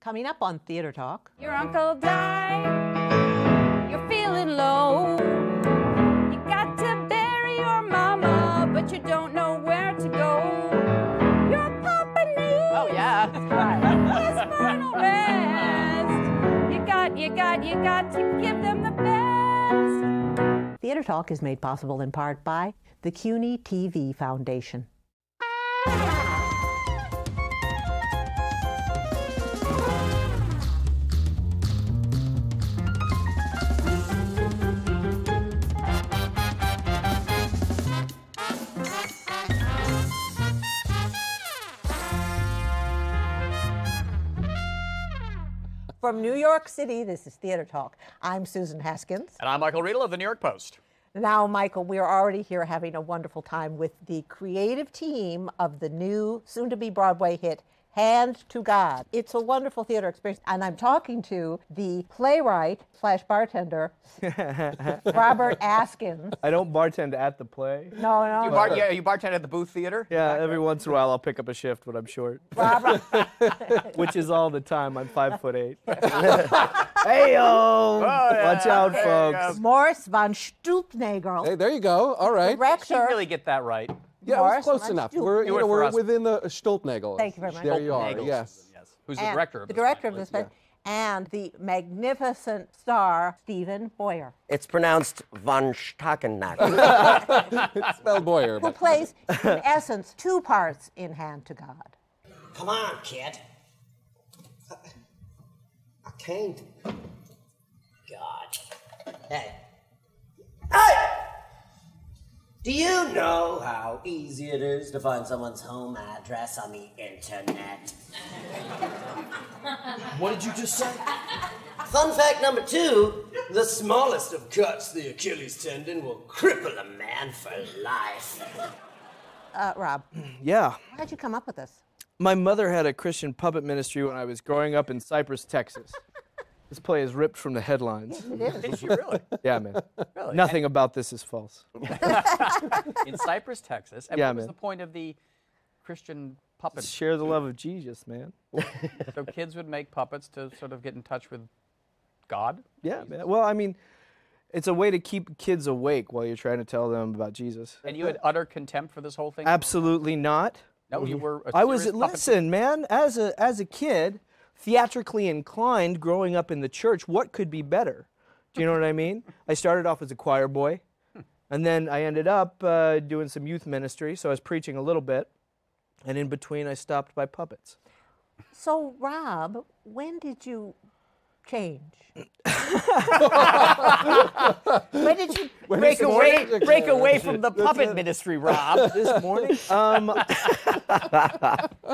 Coming up on Theater Talk. Your uncle died, you're feeling low. You got to bury your mama, but you don't know where to go. Your papa needs his final rest. You got to give them the best. Theater Talk is made possible in part by the CUNY TV Foundation. From New York City, this is Theater Talk. I'm Susan Haskins. And I'm Michael Riedel of the New York Post. Now, Michael, we're already here having a wonderful time with the creative team of the new, soon-to-be Broadway hit, Hand to God. It's a wonderful theater experience, and I'm talking to the playwright/bartender, Robert Askins. I don't bartend at the play. No. You bartend at the Booth Theater? Yeah, every once in a while I'll pick up a shift when I'm short. Robert. Which is all the time. I'm 5'8". Hey-o! Watch out, folks. Morris von Stulpnagel. Hey, there you go. All right. Did Director. you really get that right? Yeah, it Morris was close von enough. Stulpnagel. We're within the Stulpnagel. Thank you very much. There you are. Stulpnagel. Yes. Who's the And director of the this director of play? this play, and the magnificent star Stephen Boyer, It's pronounced von Stackennack. It's spelled Boyer. who But plays, in essence, two parts in Hand to God. Come on, kid. I can't. God. Hey. Hey! Do you know how easy it is to find someone's home address on the internet? What did you just say? Fun fact number 2, the smallest of cuts, the Achilles tendon, will cripple a man for life. Rob, Yeah. how'd you come up with this? My mother had a Christian puppet ministry when I was growing up in Cypress, Texas. This play is ripped from the headlines. It is. Did you really? Yeah, man. Really? Nothing about this is false. In Cypress, Texas. And Yeah, what was man. the point of the Christian puppet? Share the love of Jesus, man. So kids would make puppets to sort of get in touch with God? Yeah, man. Well, I mean, it's a way to keep kids awake while you're trying to tell them about Jesus. And you had utter contempt for this whole thing? Absolutely not. No, you were a I was, serious puppet- listen, man, as a kid, theatrically inclined, growing up in the church, what could be better? Do you know what I mean? I started off as a choir boy, and then I ended up doing some youth ministry, so I was preaching a little bit, and in between I stopped by puppets. So, Rob, when did you change? When did you Break away from the puppet ministry, Rob. This morning?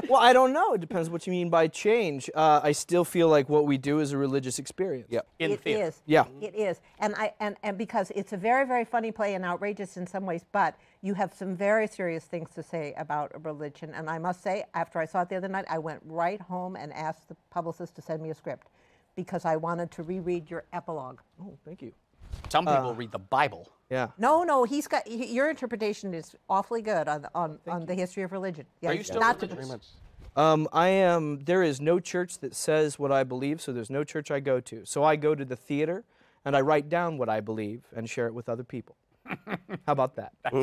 Well, I don't know. It depends what you mean by change. I still feel like what we do is a religious experience. yeah. In It theater. is. Yeah. It is. And because it's a very, very funny play and outrageous in some ways, but you have some very serious things to say about religion. And I must say, after I saw it the other night, I went right home and asked the publicist to send me a script because I wanted to reread your epilogue. Oh, thank you. Some people read the Bible. Yeah. No, your interpretation is awfully good on the history of religion. Yes, Are you still not religious? Very much. I am. There is no church that says what I believe, so there's no church I go to. So I go to the theater and I write down what I believe and share it with other people. How about that? That's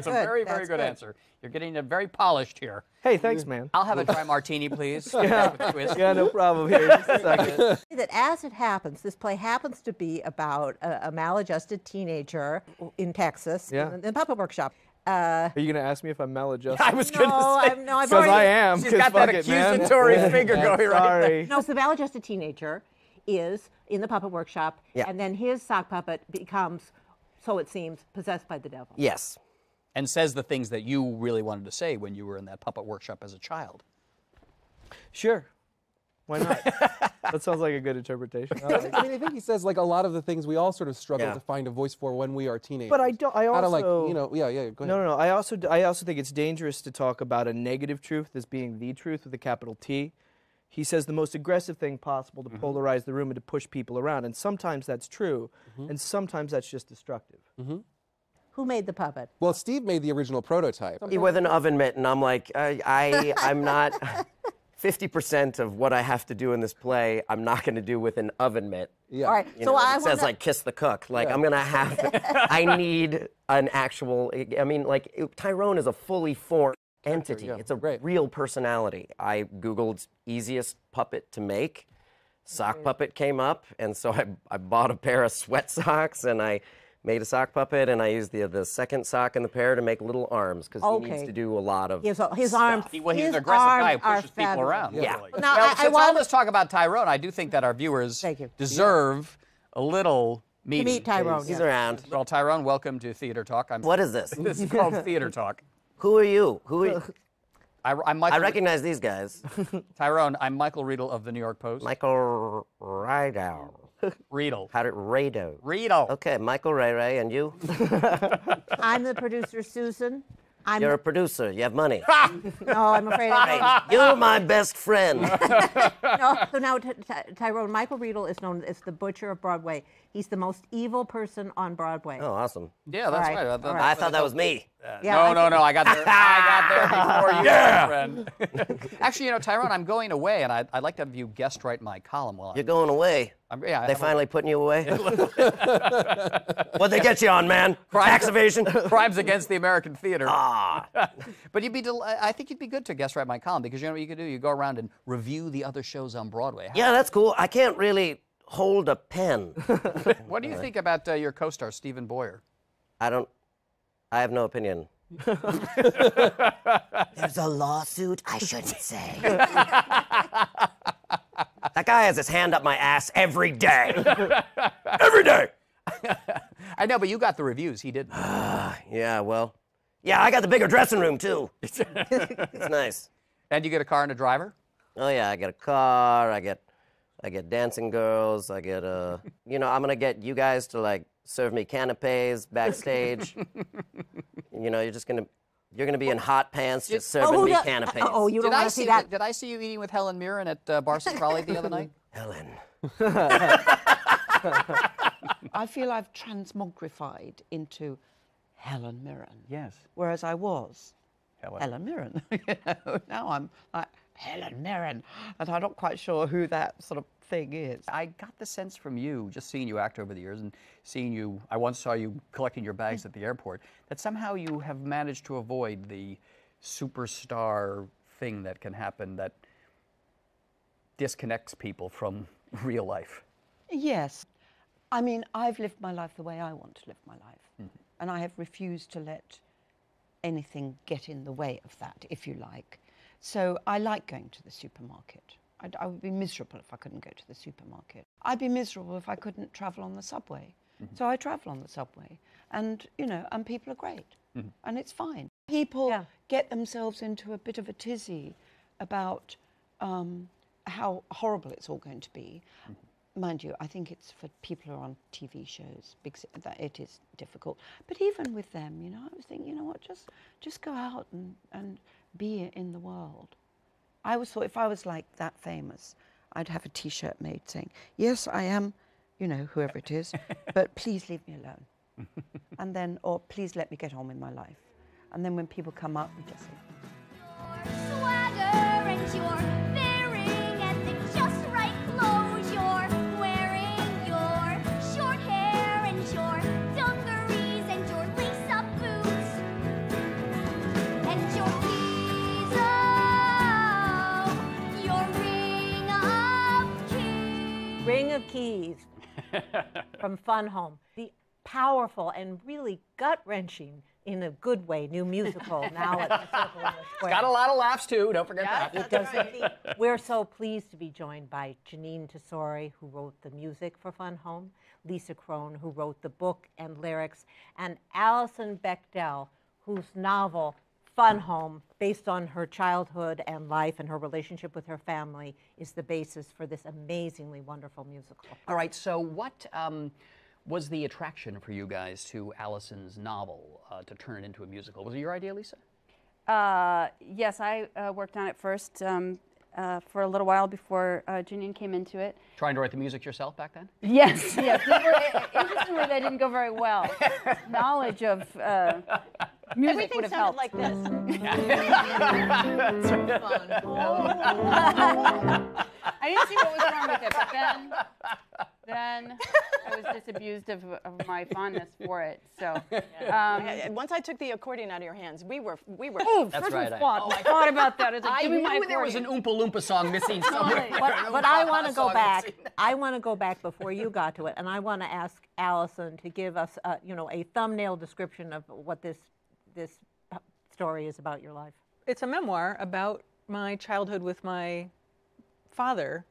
a good. very, very That's good answer. You're getting it very polished here. Hey, thanks, man. I'll have a dry martini, please. With twist. Yeah, no problem here. Just a second. That as it happens, this play happens to be about a maladjusted teenager in Texas Yeah. in the puppet workshop. Are you going to ask me if I'm maladjusted? I was going to say. I've Because already. I am. She's 'cause got that fuck it, man. accusatory finger going right there. Sorry. No, so the maladjusted teenager is in the puppet workshop, Yeah. and then his sock puppet becomes, so it seems, possessed by the devil. Yes. And says the things that you really wanted to say when you were in that puppet workshop as a child. Sure. Why not? That sounds like a good interpretation. I mean, I think he says like a lot of the things we all sort of struggle Yeah. to find a voice for when we are teenagers. But I don't. I How to, like, also. you know, yeah, go ahead. No. I also think it's dangerous to talk about a negative truth as being the truth with a capital T. He says the most aggressive thing possible to polarize the room and to push people around, and sometimes that's true, and sometimes that's just destructive. Who made the puppet? Well, Steve made the original prototype. With an oven mitt, and I'm like, I'm not. 50% of what I have to do in this play, I'm not going to do with an oven mitt. Yeah. All right. You So know, I it says wanna- like kiss the cook. Like I'm gonna have, I need an actual. I mean, like Tyrone is a fully formed entity. yeah, It's a great. real personality. I googled easiest puppet to make. Sock puppet came up, and so I bought a pair of sweat socks and I made a sock puppet, and I used the second sock in the pair to make little arms because he needs Okay. to do a lot of. His arms. Well, he's his an aggressive guy who arms are pushes people fabulous. around. Yeah. Literally. Now, well, I since all want- this talk about Tyrone, I do think that our viewers Thank you. deserve a little To meeting. meet Tyrone. He's yes. around. Well, Tyrone, welcome to Theater Talk. What is this? This is called Theater Talk. Who are you? Who are you? I'm I Michael. recognize these guys. Tyrone, I'm Michael Riedel of the New York Post. Michael Rideout. Riedel. How did Rado? Riedel. Okay, Michael Ray, and you? I'm the producer, Susan. I'm You're a producer. You have money. no, I'm afraid I don't. You're my best friend. No, so now Tyrone, Michael Riedel is known as the Butcher of Broadway. He's the most evil person on Broadway. Oh, awesome. Yeah, that's All right, right. all right. I thought that was me. Yeah, No, I got there. I got there before you, my friend. Actually, you know, Tyrone, I'm going away, and I'd like to have you guest write my column while You're going away. yeah, I They have finally putting you away? What'd they get you on, man? Tax evasion? crimes against the American theater. Ah. But I think you'd be good to guest write my column because you know what you could do? You go around and review the other shows on Broadway. Yeah, that's cool. I can't really hold a pen. What do you think about your co-star Stephen Boyer? I have no opinion. There's a lawsuit I shouldn't say. That guy has his hand up my ass every day. Every day. I know, but you got the reviews. He didn't. Yeah, well. Yeah, I got the bigger dressing room too. It's nice. And you get a car and a driver? Oh yeah, I get a car, I get dancing girls, I get you know, I'm gonna get you guys to like serve me canapes backstage. You know, you're gonna be in hot pants just serving me canapes. Oh, you don't Did I want to see that? Did I see you eating with Helen Mirren at Bar Centrale the other night? Helen. I feel I've transmogrified into Helen Mirren. Yes. Whereas I was Helen. Helen Mirren. You know, now I'm like Helen Mirren, and I'm not quite sure who that sort of thing is. I got the sense from you, just seeing you act over the years and seeing you, I once saw you collecting your bags at the airport, that somehow you have managed to avoid the superstar thing that can happen that disconnects people from real life. Yes. I mean, I've lived my life the way I want to live my life. And I have refused to let anything get in the way of that, if you like. So I like going to the supermarket. I would be miserable if I couldn't go to the supermarket. I'd be miserable if I couldn't travel on the subway. So I travel on the subway. And, you know, and people are great. And it's fine. People get themselves into a bit of a tizzy about how horrible it's all going to be. Mind you, I think it's for people who are on TV shows, that it is difficult. But even with them, you know, I was thinking, you know what, just go out and be in the world. I always thought if I was like that famous, I'd have a T-shirt made saying, yes, I am, you know, whoever it is, but please leave me alone. And then, or please let me get on with my life. And then when people come up, we just say, Your swagger and your bearing and the just right clothes you're wearing, your short hair and your dungarees and your lace-up boots and your keys, oh, your ring of keys. Ring of Keys from Fun Home. The powerful and really gut-wrenching, in a good way, new musical now at the Circle in the Square. Got a lot of laughs too, don't forget that. It does indeed. We're so pleased to be joined by Janine Tesori, who wrote the music for Fun Home, Lisa Crone, who wrote the book and lyrics, and Alison Bechdel, whose novel, Fun Home, based on her childhood and life and her relationship with her family, is the basis for this amazingly wonderful musical. All right, so what was the attraction for you guys to Alison's novel to turn it into a musical? Was it your idea, Lisa? Yes, I worked on it first for a little while before Janine came into it. Trying to write the music yourself back then? Yes, yes. Interestingly, that didn't go very well. Knowledge of Music Everything would have sounded helped. like this. I didn't see what was wrong with it, but then I was disabused of my fondness for it. So Once I took the accordion out of your hands, we were. That's right. I thought about that. It's like, I give me my knew there was an accordion. Oompa Loompa song missing somewhere. But I want to go back. I want to go back before you got to it, and I want to ask Allison to give us, a thumbnail description of what this story is about your life. It's a memoir about my childhood with my father.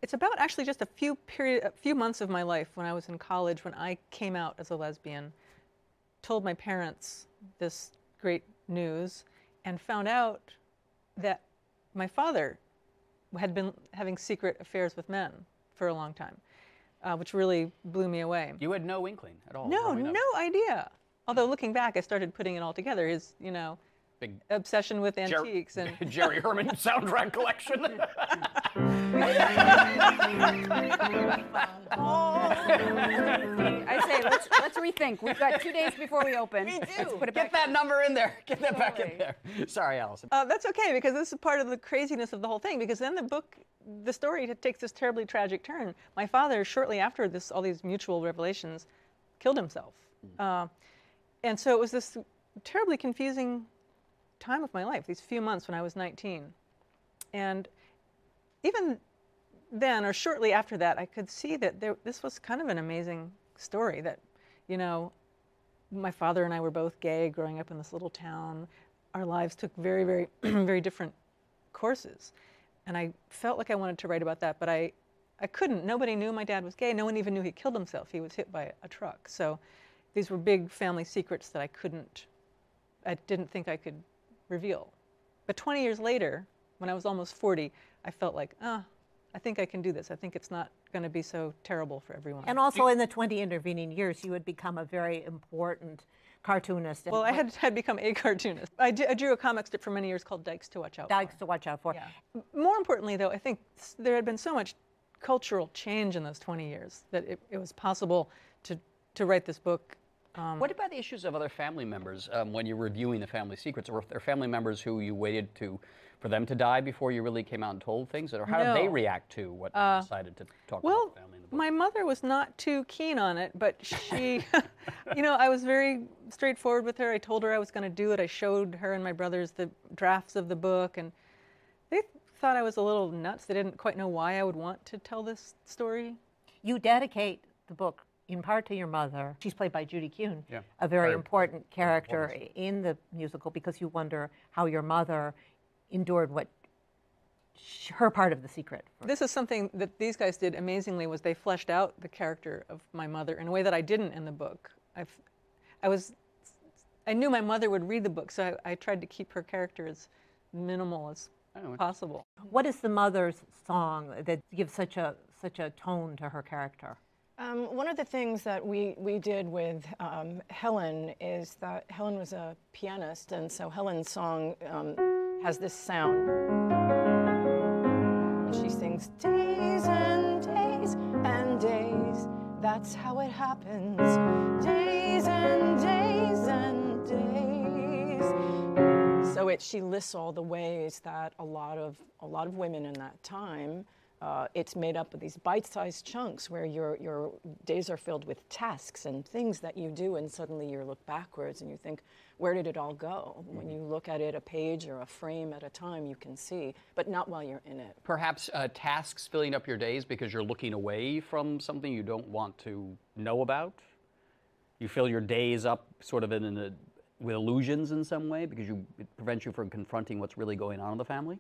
It's about actually just a few months of my life when I was in college, when I came out as a lesbian, told my parents this great news, and found out that my father had been having secret affairs with men for a long time, which really blew me away. You had no inkling at all. No, growing up. no idea. Although looking back, I started putting it all together. His, Big obsession with antiques and Jerry Herman soundtrack collection. I say, let's rethink. We've got 2 days before we open. We do. Let's put it Get back. that number in there. Get that back in there. Sorry, Allison. that's okay, because this is part of the craziness of the whole thing. Because then the story takes this terribly tragic turn. My father, shortly after all these mutual revelations, killed himself. And so it was this terribly confusing time of my life, these few months when I was 19. And even then, or shortly after that, I could see that this was kind of an amazing story, that, my father and I were both gay growing up in this little town. Our lives took very, very, very different courses. And I felt like I wanted to write about that, but I couldn't. Nobody knew my dad was gay. No one even knew he killed himself. He was hit by a truck. So these were big family secrets that I didn't think I could reveal. But 20 years later, when I was almost 40, I felt like, I think I can do this. I think it's not going to be so terrible for everyone. And also in the 20 intervening years, you had become a very important cartoonist. Well, I had become a cartoonist. I drew a comic strip for many years called Dykes to Watch Out For. Dykes to watch out for. Yeah. More importantly, though, I think there had been so much cultural change in those 20 years that it was possible to write this book. What about the issues of other family members when you're reviewing the family secrets? Or if they're family members who you waited for them to die before you really came out and told things? Or how did they react to what you decided to talk about the family in the book? My mother was not too keen on it, but she, I was very straightforward with her. I told her I was going to do it. I showed her and my brothers the drafts of the book, and they thought I was a little nuts. They didn't quite know why I would want to tell this story. You dedicate the book in part to your mother. She's played by Judy Kuhn, a very important character in the musical, because you wonder how your mother endured what her part of the secret. This is something that these guys did amazingly, was they fleshed out the character of my mother in a way that I didn't in the book. I knew my mother would read the book, so I tried to keep her character as minimal as possible. What is the mother's song that gives such a tone to her character? One of the things that we did with Helen is that Helen was a pianist, and so Helen's song has this sound. And she sings, days and days and days, that's how it happens. Days and days and days. So she lists all the ways that a lot of women in that time, it's made up of these bite-sized chunks where your days are filled with tasks and things that you do, and suddenly you look backwards and you think, where did it all go? When you look at it a page or a frame at a time, you can see, but not while you're in it. Perhaps tasks filling up your days because you're looking away from something you don't want to know about? You fill your days up sort of with illusions in some way because it prevents you from confronting what's really going on in the family?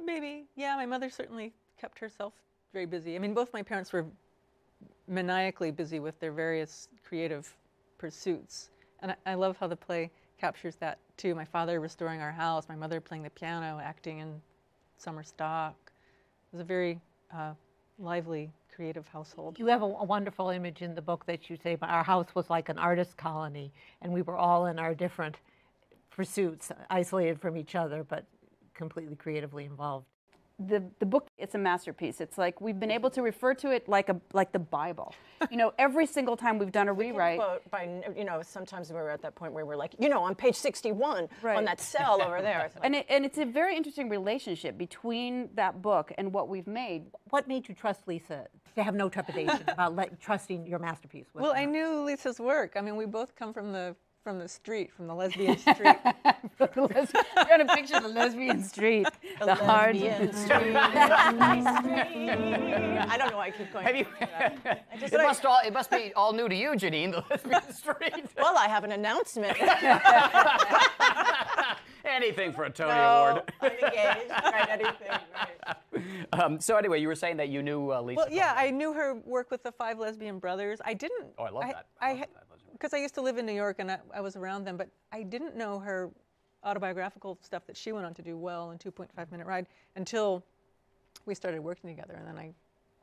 Maybe. Yeah, my mother certainly kept herself very busy. I mean, both my parents were maniacally busy with their various creative pursuits. And I love how the play captures that, too. My father restoring our house, my mother playing the piano, acting in summer stock. It was a very lively, creative household. You have a wonderful image in the book that you say, our house was like an artist colony, and we were all in our different pursuits, isolated from each other, but completely creatively involved. the book, it's a masterpiece. It's like we've been able to refer to it like the Bible. You know, every single time we've done a rewrite. Quote by, you know, sometimes we're at that point where we're like, you know, on page 61 on that cell over there. It's like, And it's a very interesting relationship between that book and what we've made. What made you trust Lisa to have no trepidation about trusting your masterpiece? With Well, her? I knew Lisa's work. I mean, we both come from the street, from the lesbian street. You're going to picture the lesbian street, the hard street. I don't know why I keep going. Have you? It must be all new to you, Janine, the lesbian street. Well, I have an announcement. Anything for a Tony No, Award. I'm engaged. Right, anything. Right. So anyway, you were saying that you knew Lisa. Well, yeah, I knew her work with the Five Lesbian Brothers. I didn't. Oh, I love that. Because I used to live in New York and I was around them, but I didn't know her autobiographical stuff that she went on to do well in 2.5 Minute Ride until we started working together. And then I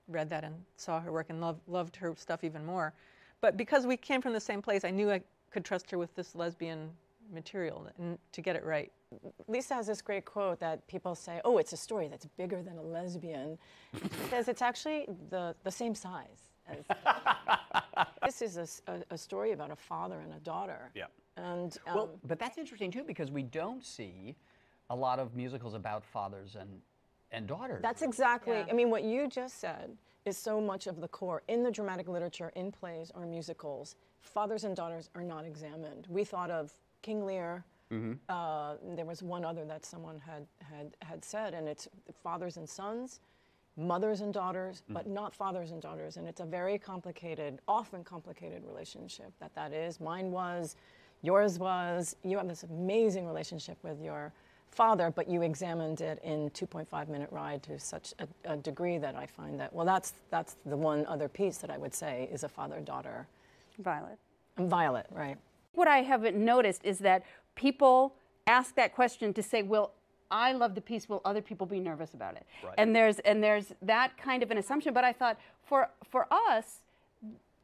read that and saw her work and loved her stuff even more. But because we came from the same place, I knew I could trust her with this lesbian material and to get it right. Lisa has this great quote that people say, oh, it's a story that's bigger than a lesbian. She says it's actually the same size. This is a story about a father and a daughter. Yeah. And well, but that's interesting too, because we don't see a lot of musicals about fathers and daughters. That's exactly, I mean, what you just said is so much of the core. In the dramatic literature, in plays or musicals, fathers and daughters are not examined. We thought of King Lear. There was one other that someone had said, and it's fathers and sons, mothers and daughters, but not fathers and daughters. And it's a very complicated, often complicated relationship that is. Mine was, yours was. You have this amazing relationship with your father, but you examined it in 2.5 Minute Ride to such a degree that I find that, well, that's the one other piece that I would say is a father-daughter. Violet. Violet, right. What I haven't noticed is that people ask that question to say, well, I love the piece, will other people be nervous about it? Right. And there's that kind of an assumption, but I thought for us,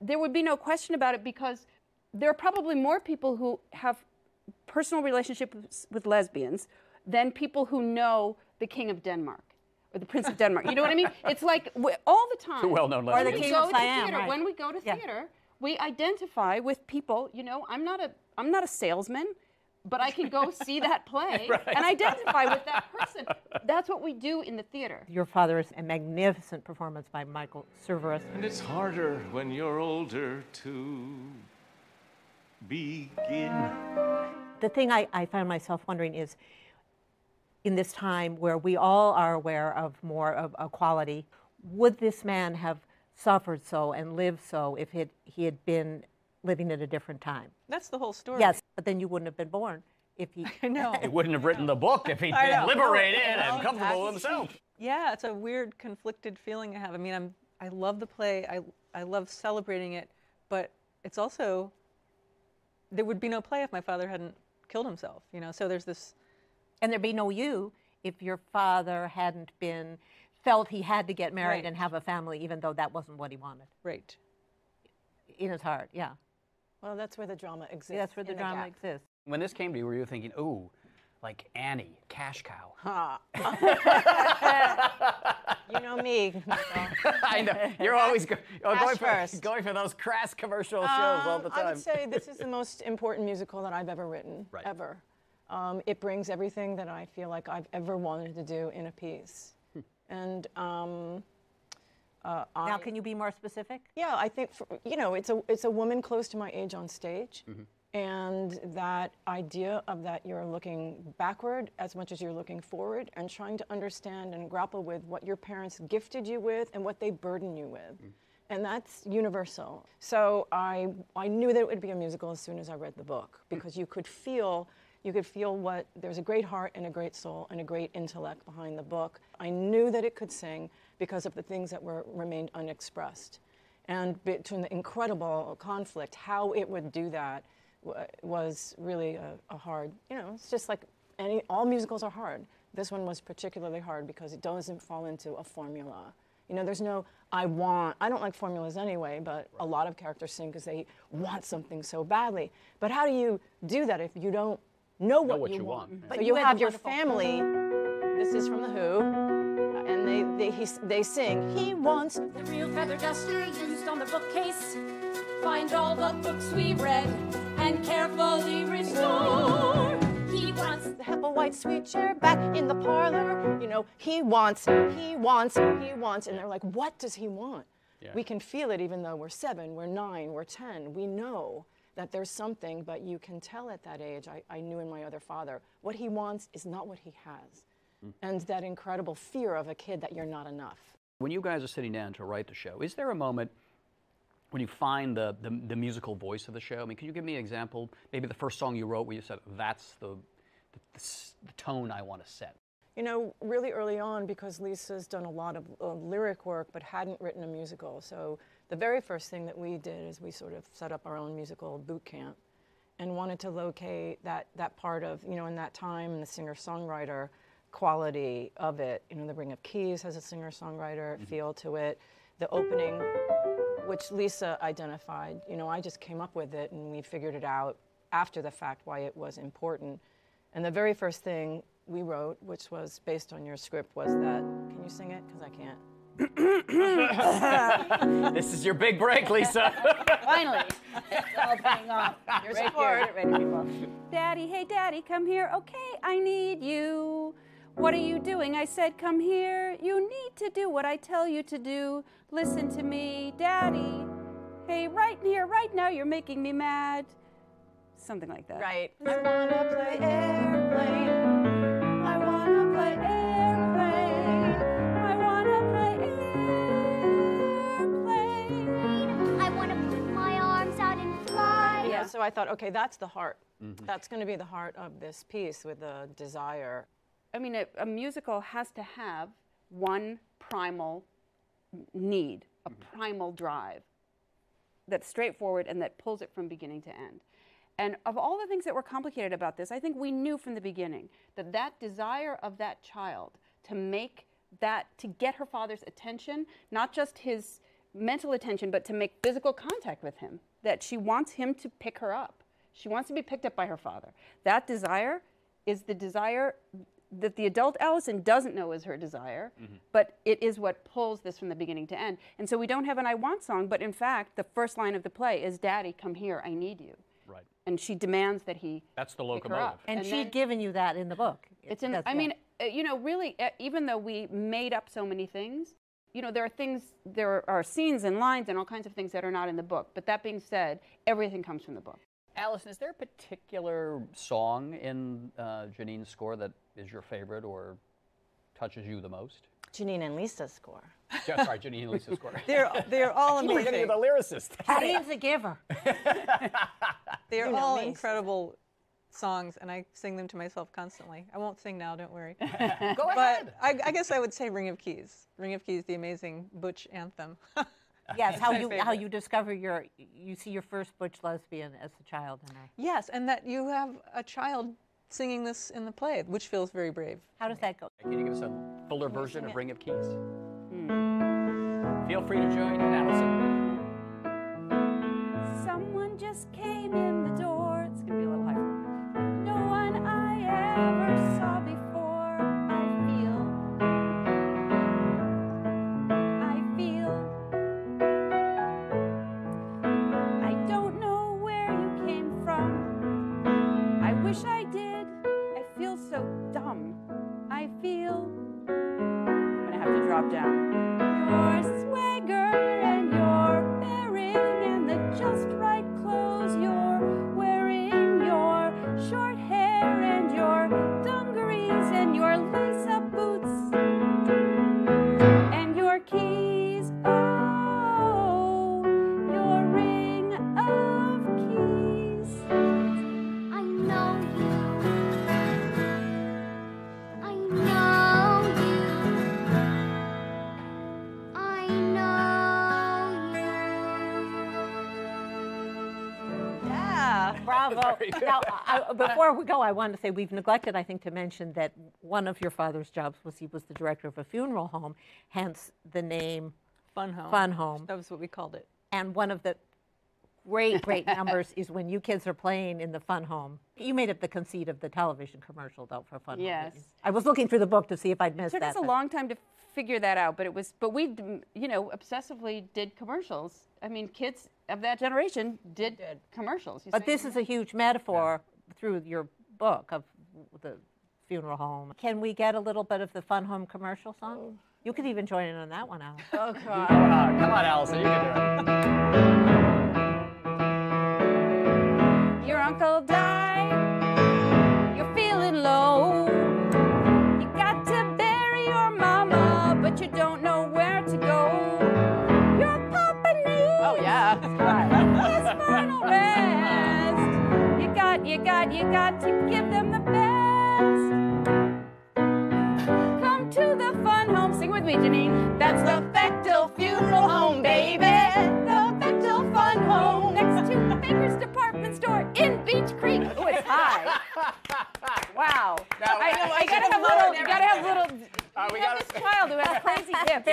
there would be no question about it because there are probably more people who have personal relationships with lesbians than people who know the King of Denmark or the Prince of Denmark. You know what I mean? It's like all the time. Two well-known Or the lesbians. King of Siam, right. When we go to theater, we identify with people. You know, I'm not a salesman, but I can go see that play and identify with that person. That's what we do in the theater. Your father is a magnificent performance by Michael Cerveris. And it's harder when you're older to begin. The thing I find myself wondering is, in this time where we all are aware of more of equality, would this man have suffered so and lived so if he had been living at a different time? That's the whole story. Yes, but then you wouldn't have been born if he... I know. He wouldn't have written the book if he'd been liberated and comfortable with himself. Yeah, it's a weird, conflicted feeling I have. I mean, I love the play. I love celebrating it, but it's also, there would be no play if my father hadn't killed himself, you know? So there's this... And there'd be no you if your father hadn't felt he had to get married and have a family, even though that wasn't what he wanted. Right. In his heart, yeah. Well, that's where the drama exists. That's where the drama exists. When this came to you, were you thinking, ooh, like Annie, cash cow? You know me. I know. You're always going for those crass commercial shows all the time. I would say this is the most important musical that I've ever written, ever. It brings everything that I feel like I've ever wanted to do in a piece. And now, can you be more specific? Yeah, I think it's a woman close to my age on stage, and that idea of that you're looking backward as much as you're looking forward, and trying to understand and grapple with what your parents gifted you with and what they burden you with, and that's universal. So I knew that it would be a musical as soon as I read the book, because you could feel what, there's a great heart and a great soul and a great intellect behind the book. I knew that it could sing because of the things that remained unexpressed. And between the incredible conflict, how it would do that was really a hard, it's just like all musicals are hard. This one was particularly hard because it doesn't fall into a formula. There's no, I don't like formulas anyway, but a lot of characters sing because they want something so badly. But how do you do that if you don't know what you want? Yeah. But you have your family. This is from The Who, they sing, he wants the real feather duster used on the bookcase. Find all the books we read and carefully restore. He wants the Hepplewhite sweet chair back in the parlor. You know, he wants, and they're like, what does he want? Yeah. We can feel it even though we're 7, we're 9, we're 10. We know that there's something, but you can tell at that age, I knew in my other father, what he wants is not what he has. And that incredible fear of a kid that you're not enough. When you guys are sitting down to write the show, is there a moment when you find the musical voice of the show? I mean, can you give me an example? Maybe the first song you wrote where you said, that's the tone I want to set. You know, really early on, because Lisa's done a lot of lyric work but hadn't written a musical. So the very first thing that we did is we sort of set up our own musical boot camp and wanted to locate that part of, you know, in that time, and the singer-songwriter quality of it. You know, The Ring of Keys has a singer-songwriter feel to it. The opening, which Lisa identified, you know, I just came up with it and we figured it out after the fact why it was important. And the very first thing we wrote, which was based on your script, was that, can you sing it? Because I can't. This is your big break, Lisa. finally. It's all paying off. Here's Right a chord. here. Ready, people. Daddy, hey, Daddy, come here. Okay, I need you. What are you doing? I said, come here. You need to do what I tell you to do. Listen to me, Daddy. Hey, right here, right now, you're making me mad. Something like that. Right. I wanna play airplane. I wanna play airplane. I wanna play airplane. I want to put my arms out and fly. Yeah, so I thought, okay, that's the heart. That's going to be the heart of this piece with the desire. I mean, a musical has to have one primal need, a primal drive that's straightforward and that pulls it from beginning to end. And of all the things that were complicated about this, I think we knew from the beginning that that desire of that child to make that, to get her father's attention, not just his mental attention, but to make physical contact with him, that she wants him to pick her up. She wants to be picked up by her father. That desire is the desire that the adult Allison doesn't know is her desire, but it is what pulls this from the beginning to end. And so we don't have an I want song, but in fact, the first line of the play is, Daddy, come here, I need you. Right. And she demands that he That's the pick her locomotive. up. And she'd then- given you that in the book. It's in, That's- I yeah. mean, you know, really, even though we made up so many things, you know, there are scenes and lines and all kinds of things that are not in the book. But that being said, everything comes from the book. Allison, is there a particular song in Janine's score that is your favorite or touches you the most? Janine and Lisa's score. Sorry, Janine and Lisa's score. They're all We're getting amazing. to the lyricist. Janine's a giver. They're You know all me, so- incredible songs, and I sing them to myself constantly. I won't sing now, don't worry. Go But I guess I would say Ring of Keys. Ring of Keys, the amazing Butch anthem. Yes, how my you favorite. discover you see your first butch lesbian as a child in there. Yes, and that you have a child singing this in the play, which feels very brave. How does that go? Can you give us a fuller version of Ring of Keys? Feel free to join in, Allison. Someone just came in the door. It's going to be a little higher. No one I ever saw before. I don't know where you came from. I wish I did. I feel so dumb. I feel. I'm going to have to drop down. Your swagger and your bearing and the just right clothes you're wearing, your short hair and your dungarees and your lace-up boots and your keys. Oh, your ring of keys. I know you. I know you. I know you. Yeah, bravo. Now, before we go, I wanted to say we've neglected, I think, to mention that one of your father's jobs was he was the director of a funeral home, hence the name Fun Home. Fun Home. That was what we called it. And one of the great numbers is when you kids are playing in the Fun Home. You made up the conceit of the television commercial, though, for Fun Home. Yes. didn't you? I was looking through the book to see if I'd It missed took that. us a but- long time to figure that out, but we, you know, obsessively did commercials. I mean, kids of that generation did commercials. But this is a huge metaphor through your book of the funeral home. Can we get a little bit of the Fun Home commercial song? You could even join in on that one, Alice. Oh, God. Come on, Allison, you can do it. Your uncle died. You're feeling low. You got to bury your mama, but you don't know where to go. Your papa needs. Oh yeah. His final rest. You got to give them the best. Come to the Fun Home. Sing with me, Janine. That's the Bechtel Funeral Home, baby. The Bechtel Fun Home. Next to the Baker's Department Store in Beach Creek. Oh, it's high. Wow. I gotta have little. You gotta have little. We You have got this child who has crazy hips.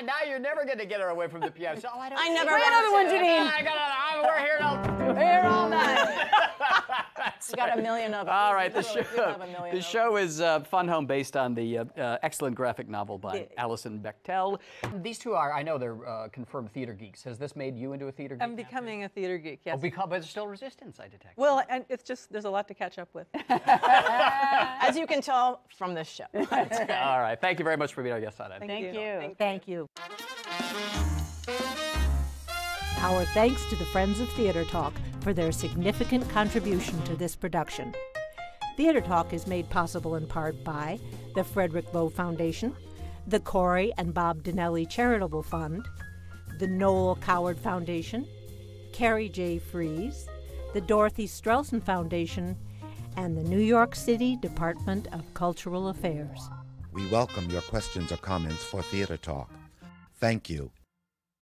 now you're never going to get her away from the piano. So, I never. Play another one, Janine. We're here till Here all night. We got a million of them. All right, the Literally, we have a million the of show is Fun Home, based on the excellent graphic novel by Alison Bechtel. These two are, I know they're confirmed theater geeks. Has this made you into a theater geek? I'm becoming a theater geek, yes. But there's still resistance, I detect. Well, and it's just, there's a lot to catch up with. As you can tell from this show. All right, thank you very much for being our guest on it. Thank you. Thank you. Our thanks to the Friends of Theater Talk for their significant contribution to this production. Theater Talk is made possible in part by the Frederick Lowe Foundation, the Corey and Bob Dinelli Charitable Fund, the Noel Coward Foundation, Carrie J. Fries, the Dorothy Strelson Foundation, and the New York City Department of Cultural Affairs. We welcome your questions or comments for Theater Talk. Thank you,